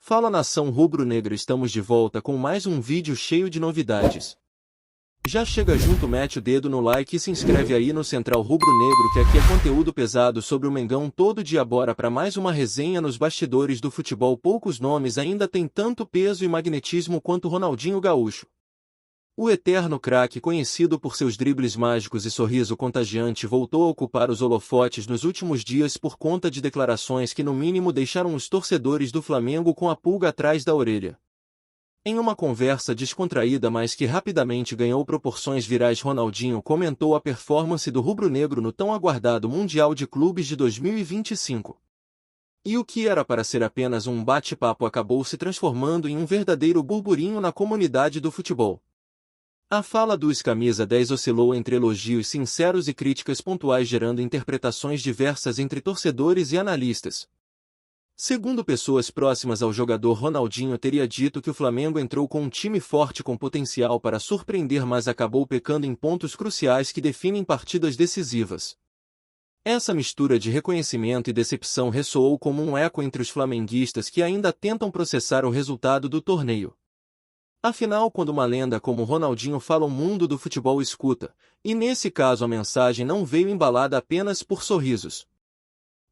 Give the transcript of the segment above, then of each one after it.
Fala nação rubro-negra, estamos de volta com mais um vídeo cheio de novidades. Já chega junto, mete o dedo no like e se inscreve aí no Central Rubro-Negro, que aqui é conteúdo pesado sobre o Mengão todo dia. Bora para mais uma resenha nos bastidores do futebol. Poucos nomes ainda têm tanto peso e magnetismo quanto Ronaldinho Gaúcho. O eterno craque, conhecido por seus dribles mágicos e sorriso contagiante, voltou a ocupar os holofotes nos últimos dias por conta de declarações que no mínimo deixaram os torcedores do Flamengo com a pulga atrás da orelha. Em uma conversa descontraída, mas que rapidamente ganhou proporções virais, Ronaldinho comentou a performance do rubro-negro no tão aguardado Mundial de Clubes de 2025. E o que era para ser apenas um bate-papo acabou se transformando em um verdadeiro burburinho na comunidade do futebol. A fala do ex-camisa 10 oscilou entre elogios sinceros e críticas pontuais, gerando interpretações diversas entre torcedores e analistas. Segundo pessoas próximas ao jogador, Ronaldinho teria dito que o Flamengo entrou com um time forte com potencial para surpreender, mas acabou pecando em pontos cruciais que definem partidas decisivas. Essa mistura de reconhecimento e decepção ressoou como um eco entre os flamenguistas que ainda tentam processar o resultado do torneio. Afinal, quando uma lenda como Ronaldinho fala, o mundo do futebol escuta, e nesse caso a mensagem não veio embalada apenas por sorrisos.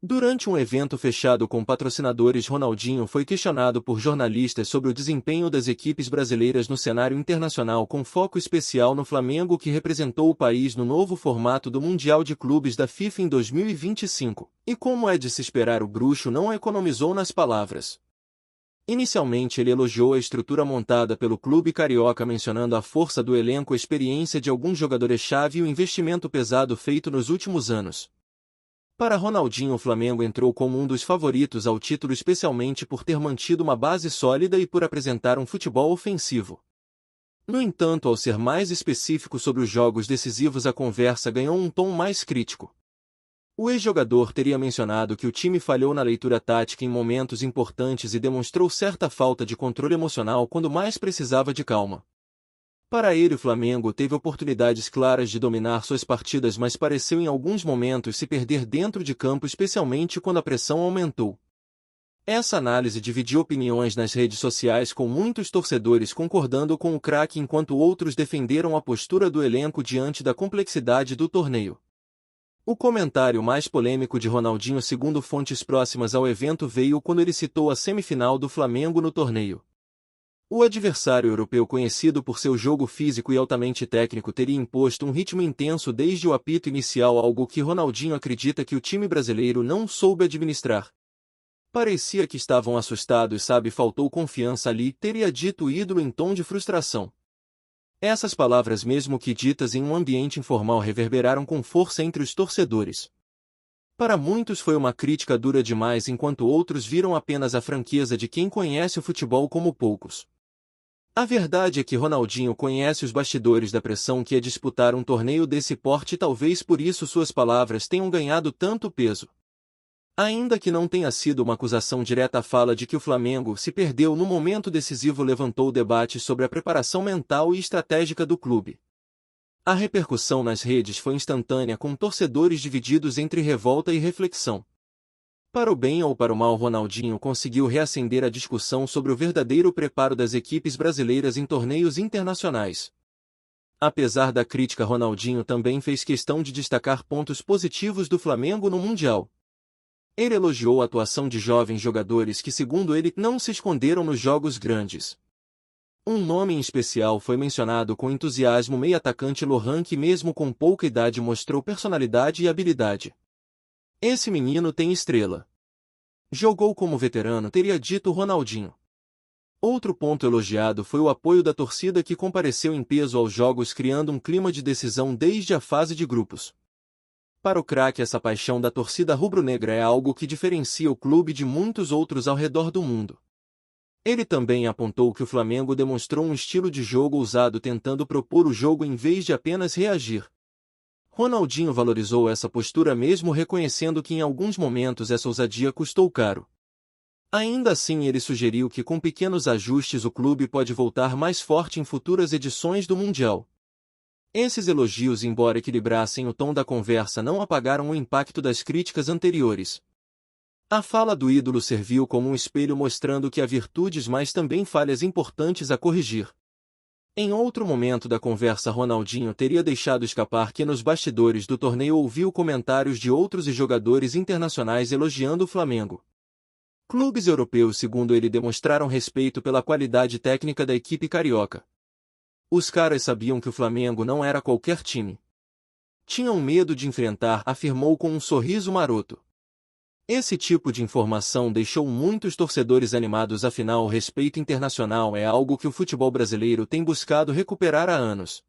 Durante um evento fechado com patrocinadores, Ronaldinho foi questionado por jornalistas sobre o desempenho das equipes brasileiras no cenário internacional, com foco especial no Flamengo, que representou o país no novo formato do Mundial de Clubes da FIFA em 2025. E como é de se esperar, o bruxo não economizou nas palavras. Inicialmente ele elogiou a estrutura montada pelo clube carioca, mencionando a força do elenco, a experiência de alguns jogadores-chave e o investimento pesado feito nos últimos anos. Para Ronaldinho, o Flamengo entrou como um dos favoritos ao título, especialmente por ter mantido uma base sólida e por apresentar um futebol ofensivo. No entanto, ao ser mais específico sobre os jogos decisivos, a conversa ganhou um tom mais crítico. O ex-jogador teria mencionado que o time falhou na leitura tática em momentos importantes e demonstrou certa falta de controle emocional quando mais precisava de calma. Para ele, o Flamengo teve oportunidades claras de dominar suas partidas, mas pareceu em alguns momentos se perder dentro de campo, especialmente quando a pressão aumentou. Essa análise dividiu opiniões nas redes sociais, com muitos torcedores concordando com o craque, enquanto outros defenderam a postura do elenco diante da complexidade do torneio. O comentário mais polêmico de Ronaldinho, segundo fontes próximas ao evento, veio quando ele citou a semifinal do Flamengo no torneio. O adversário europeu, conhecido por seu jogo físico e altamente técnico, teria imposto um ritmo intenso desde o apito inicial, algo que Ronaldinho acredita que o time brasileiro não soube administrar. Parecia que estavam assustados, faltou confiança ali, teria dito o ídolo em tom de frustração. Essas palavras, mesmo que ditas em um ambiente informal, reverberaram com força entre os torcedores. Para muitos foi uma crítica dura demais, enquanto outros viram apenas a franqueza de quem conhece o futebol como poucos. A verdade é que Ronaldinho conhece os bastidores da pressão que é disputar um torneio desse porte, e talvez por isso suas palavras tenham ganhado tanto peso. Ainda que não tenha sido uma acusação direta, a fala de que o Flamengo se perdeu no momento decisivo levantou debate sobre a preparação mental e estratégica do clube. A repercussão nas redes foi instantânea, com torcedores divididos entre revolta e reflexão. Para o bem ou para o mal, Ronaldinho conseguiu reacender a discussão sobre o verdadeiro preparo das equipes brasileiras em torneios internacionais. Apesar da crítica, Ronaldinho também fez questão de destacar pontos positivos do Flamengo no Mundial. Ele elogiou a atuação de jovens jogadores que, segundo ele, não se esconderam nos jogos grandes. Um nome em especial foi mencionado com entusiasmo: o meio-atacante Lohan, que mesmo com pouca idade mostrou personalidade e habilidade. Esse menino tem estrela. Jogou como veterano, teria dito Ronaldinho. Outro ponto elogiado foi o apoio da torcida, que compareceu em peso aos jogos, criando um clima de decisão desde a fase de grupos. Para o craque, essa paixão da torcida rubro-negra é algo que diferencia o clube de muitos outros ao redor do mundo. Ele também apontou que o Flamengo demonstrou um estilo de jogo ousado, tentando propor o jogo em vez de apenas reagir. Ronaldinho valorizou essa postura, mesmo reconhecendo que em alguns momentos essa ousadia custou caro. Ainda assim, ele sugeriu que com pequenos ajustes o clube pode voltar mais forte em futuras edições do Mundial. Esses elogios, embora equilibrassem o tom da conversa, não apagaram o impacto das críticas anteriores. A fala do ídolo serviu como um espelho mostrando que há virtudes mas também falhas importantes a corrigir. Em outro momento da conversa, Ronaldinho teria deixado escapar que nos bastidores do torneio ouviu comentários de outros jogadores internacionais elogiando o Flamengo. Clubes europeus, segundo ele, demonstraram respeito pela qualidade técnica da equipe carioca. Os caras sabiam que o Flamengo não era qualquer time. Tinham medo de enfrentar, afirmou com um sorriso maroto. Esse tipo de informação deixou muitos torcedores animados, afinal o respeito internacional é algo que o futebol brasileiro tem buscado recuperar há anos.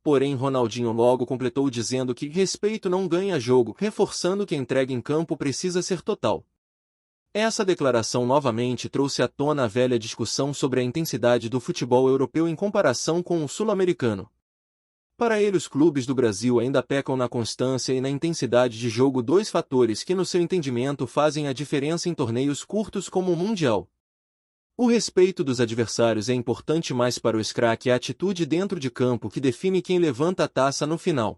Porém, Ronaldinho logo completou dizendo que respeito não ganha jogo, reforçando que a entrega em campo precisa ser total. Essa declaração novamente trouxe à tona a velha discussão sobre a intensidade do futebol europeu em comparação com o sul-americano. Para ele, os clubes do Brasil ainda pecam na constância e na intensidade de jogo, dois fatores que no seu entendimento fazem a diferença em torneios curtos como o Mundial. O respeito dos adversários é importante, mas para o craque é a atitude dentro de campo que define quem levanta a taça no final.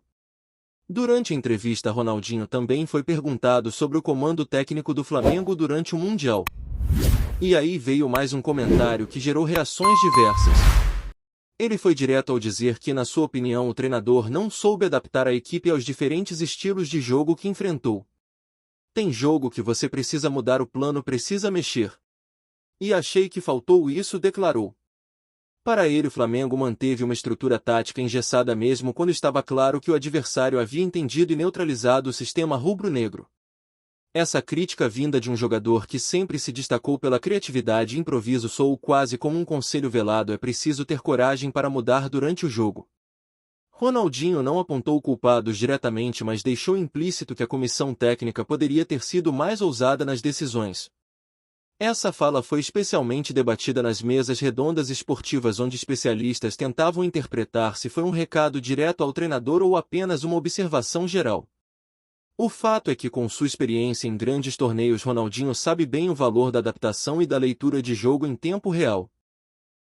Durante a entrevista, Ronaldinho também foi perguntado sobre o comando técnico do Flamengo durante o Mundial. E aí veio mais um comentário que gerou reações diversas. Ele foi direto ao dizer que, na sua opinião, o treinador não soube adaptar a equipe aos diferentes estilos de jogo que enfrentou. Tem jogo que você precisa mudar o plano, precisa mexer. E achei que faltou isso, declarou. Para ele, o Flamengo manteve uma estrutura tática engessada mesmo quando estava claro que o adversário havia entendido e neutralizado o sistema rubro-negro. Essa crítica vinda de um jogador que sempre se destacou pela criatividade e improviso soou quase como um conselho velado: é preciso ter coragem para mudar durante o jogo. Ronaldinho não apontou culpados diretamente, mas deixou implícito que a comissão técnica poderia ter sido mais ousada nas decisões. Essa fala foi especialmente debatida nas mesas redondas esportivas, onde especialistas tentavam interpretar se foi um recado direto ao treinador ou apenas uma observação geral. O fato é que, com sua experiência em grandes torneios, Ronaldinho sabe bem o valor da adaptação e da leitura de jogo em tempo real.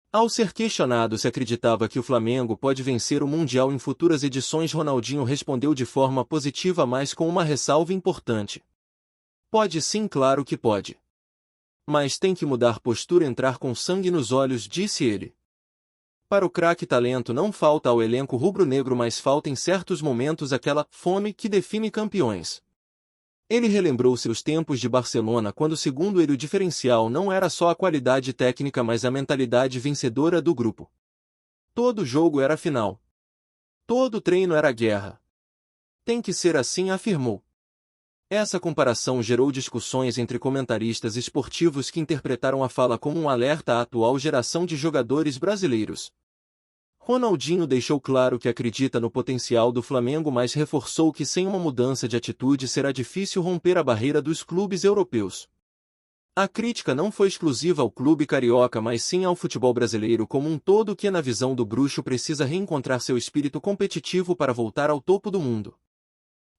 Ao ser questionado se acreditava que o Flamengo pode vencer o Mundial em futuras edições, Ronaldinho respondeu de forma positiva, mas com uma ressalva importante. Pode sim, claro que pode. Mas tem que mudar postura, entrar com sangue nos olhos, disse ele. Para o craque, talento não falta ao elenco rubro-negro, mas falta em certos momentos aquela fome que define campeões. Ele relembrou seus tempos de Barcelona, quando, segundo ele, o diferencial não era só a qualidade técnica, mas a mentalidade vencedora do grupo. Todo jogo era final. Todo treino era guerra. Tem que ser assim, afirmou. Essa comparação gerou discussões entre comentaristas esportivos que interpretaram a fala como um alerta à atual geração de jogadores brasileiros. Ronaldinho deixou claro que acredita no potencial do Flamengo, mas reforçou que sem uma mudança de atitude será difícil romper a barreira dos clubes europeus. A crítica não foi exclusiva ao clube carioca, mas sim ao futebol brasileiro como um todo, que, na visão do bruxo, precisa reencontrar seu espírito competitivo para voltar ao topo do mundo.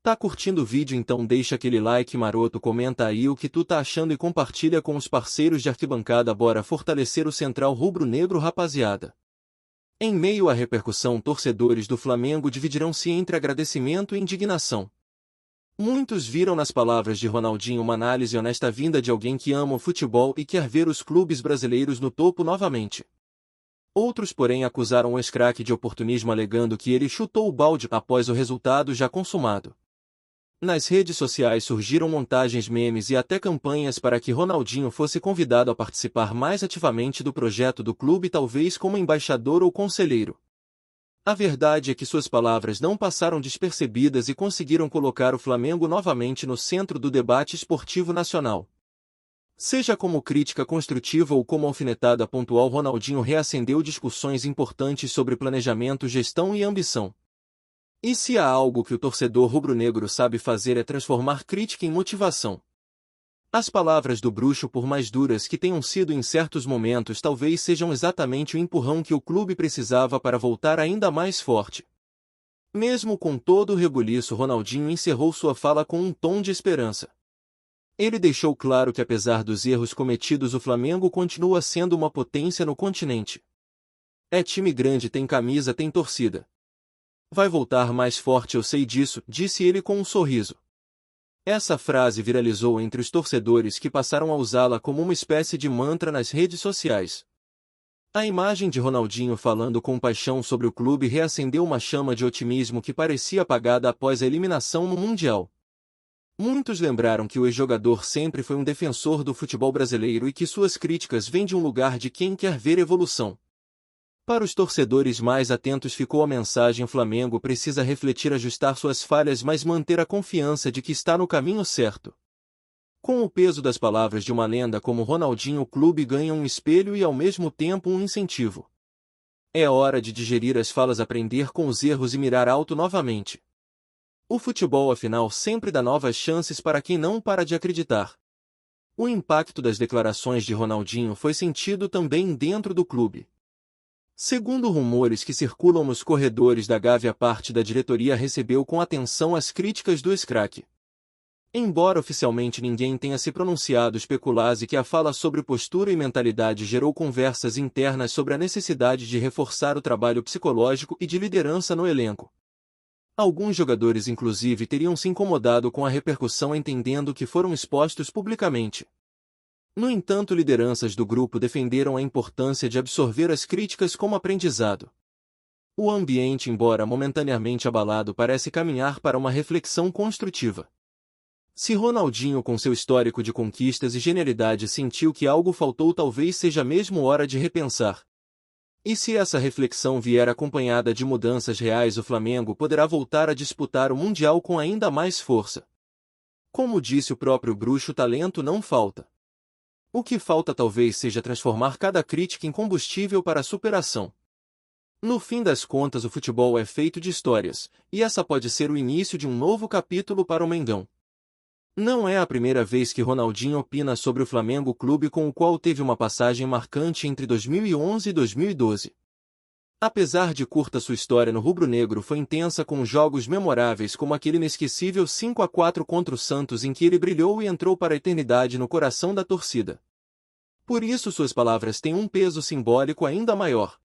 Tá curtindo o vídeo? Então deixa aquele like maroto, comenta aí o que tu tá achando e compartilha com os parceiros de arquibancada. Bora fortalecer o Central Rubro-Negro, rapaziada. Em meio à repercussão, torcedores do Flamengo dividirão-se entre agradecimento e indignação. Muitos viram nas palavras de Ronaldinho uma análise honesta vinda de alguém que ama o futebol e quer ver os clubes brasileiros no topo novamente. Outros, porém, acusaram o ex-craque de oportunismo, alegando que ele chutou o balde após o resultado já consumado. Nas redes sociais surgiram montagens, memes e até campanhas para que Ronaldinho fosse convidado a participar mais ativamente do projeto do clube, talvez como embaixador ou conselheiro. A verdade é que suas palavras não passaram despercebidas e conseguiram colocar o Flamengo novamente no centro do debate esportivo nacional. Seja como crítica construtiva ou como alfinetada pontual, Ronaldinho reacendeu discussões importantes sobre planejamento, gestão e ambição. E se há algo que o torcedor rubro-negro sabe fazer, é transformar crítica em motivação. As palavras do bruxo, por mais duras que tenham sido em certos momentos, talvez sejam exatamente o empurrão que o clube precisava para voltar ainda mais forte. Mesmo com todo o rebuliço, Ronaldinho encerrou sua fala com um tom de esperança. Ele deixou claro que, apesar dos erros cometidos, o Flamengo continua sendo uma potência no continente. É time grande, tem camisa, tem torcida. Vai voltar mais forte, eu sei disso, disse ele com um sorriso. Essa frase viralizou entre os torcedores que passaram a usá-la como uma espécie de mantra nas redes sociais. A imagem de Ronaldinho falando com paixão sobre o clube reacendeu uma chama de otimismo que parecia apagada após a eliminação no Mundial. Muitos lembraram que o ex-jogador sempre foi um defensor do futebol brasileiro e que suas críticas vêm de um lugar de quem quer ver evolução. Para os torcedores mais atentos ficou a mensagem: o Flamengo precisa refletir, ajustar suas falhas, mas manter a confiança de que está no caminho certo. Com o peso das palavras de uma lenda como Ronaldinho, o clube ganha um espelho e ao mesmo tempo um incentivo. É hora de digerir as falas, aprender com os erros e mirar alto novamente. O futebol, afinal, sempre dá novas chances para quem não para de acreditar. O impacto das declarações de Ronaldinho foi sentido também dentro do clube. Segundo rumores que circulam nos corredores da Gávea, parte da diretoria recebeu com atenção as críticas do ex-craque. Embora oficialmente ninguém tenha se pronunciado, especula-se que a fala sobre postura e mentalidade gerou conversas internas sobre a necessidade de reforçar o trabalho psicológico e de liderança no elenco. Alguns jogadores inclusive teriam se incomodado com a repercussão, entendendo que foram expostos publicamente. No entanto, lideranças do grupo defenderam a importância de absorver as críticas como aprendizado. O ambiente, embora momentaneamente abalado, parece caminhar para uma reflexão construtiva. Se Ronaldinho, com seu histórico de conquistas e genialidade, sentiu que algo faltou, talvez seja mesmo hora de repensar. E se essa reflexão vier acompanhada de mudanças reais, o Flamengo poderá voltar a disputar o Mundial com ainda mais força. Como disse o próprio Bruxo, talento não falta. O que falta talvez seja transformar cada crítica em combustível para a superação. No fim das contas, o futebol é feito de histórias, e essa pode ser o início de um novo capítulo para o Mengão. Não é a primeira vez que Ronaldinho opina sobre o Flamengo, clube com o qual teve uma passagem marcante entre 2011 e 2012. Apesar de curta, sua história no rubro-negro foi intensa, com jogos memoráveis como aquele inesquecível 5-4 contra o Santos, em que ele brilhou e entrou para a eternidade no coração da torcida. Por isso suas palavras têm um peso simbólico ainda maior.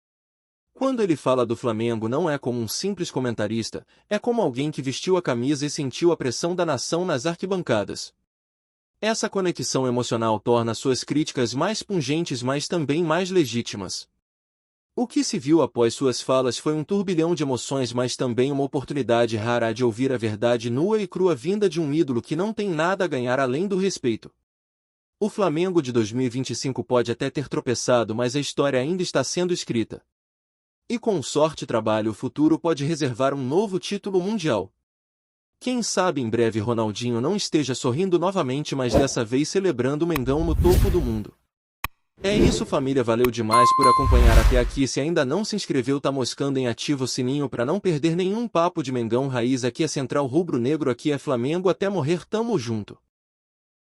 Quando ele fala do Flamengo, não é como um simples comentarista, é como alguém que vestiu a camisa e sentiu a pressão da nação nas arquibancadas. Essa conexão emocional torna suas críticas mais pungentes, mas também mais legítimas. O que se viu após suas falas foi um turbilhão de emoções, mas também uma oportunidade rara de ouvir a verdade nua e crua vinda de um ídolo que não tem nada a ganhar além do respeito. O Flamengo de 2025 pode até ter tropeçado, mas a história ainda está sendo escrita. E com sorte e trabalho, o futuro pode reservar um novo título mundial. Quem sabe em breve Ronaldinho não esteja sorrindo novamente, mas dessa vez celebrando o Mengão no topo do mundo. É isso, família, valeu demais por acompanhar até aqui. Se ainda não se inscreveu, tá moscando em, ativa o sininho para não perder nenhum papo de Mengão raiz. Aqui é Central Rubro Negro, aqui é Flamengo, até morrer, tamo junto.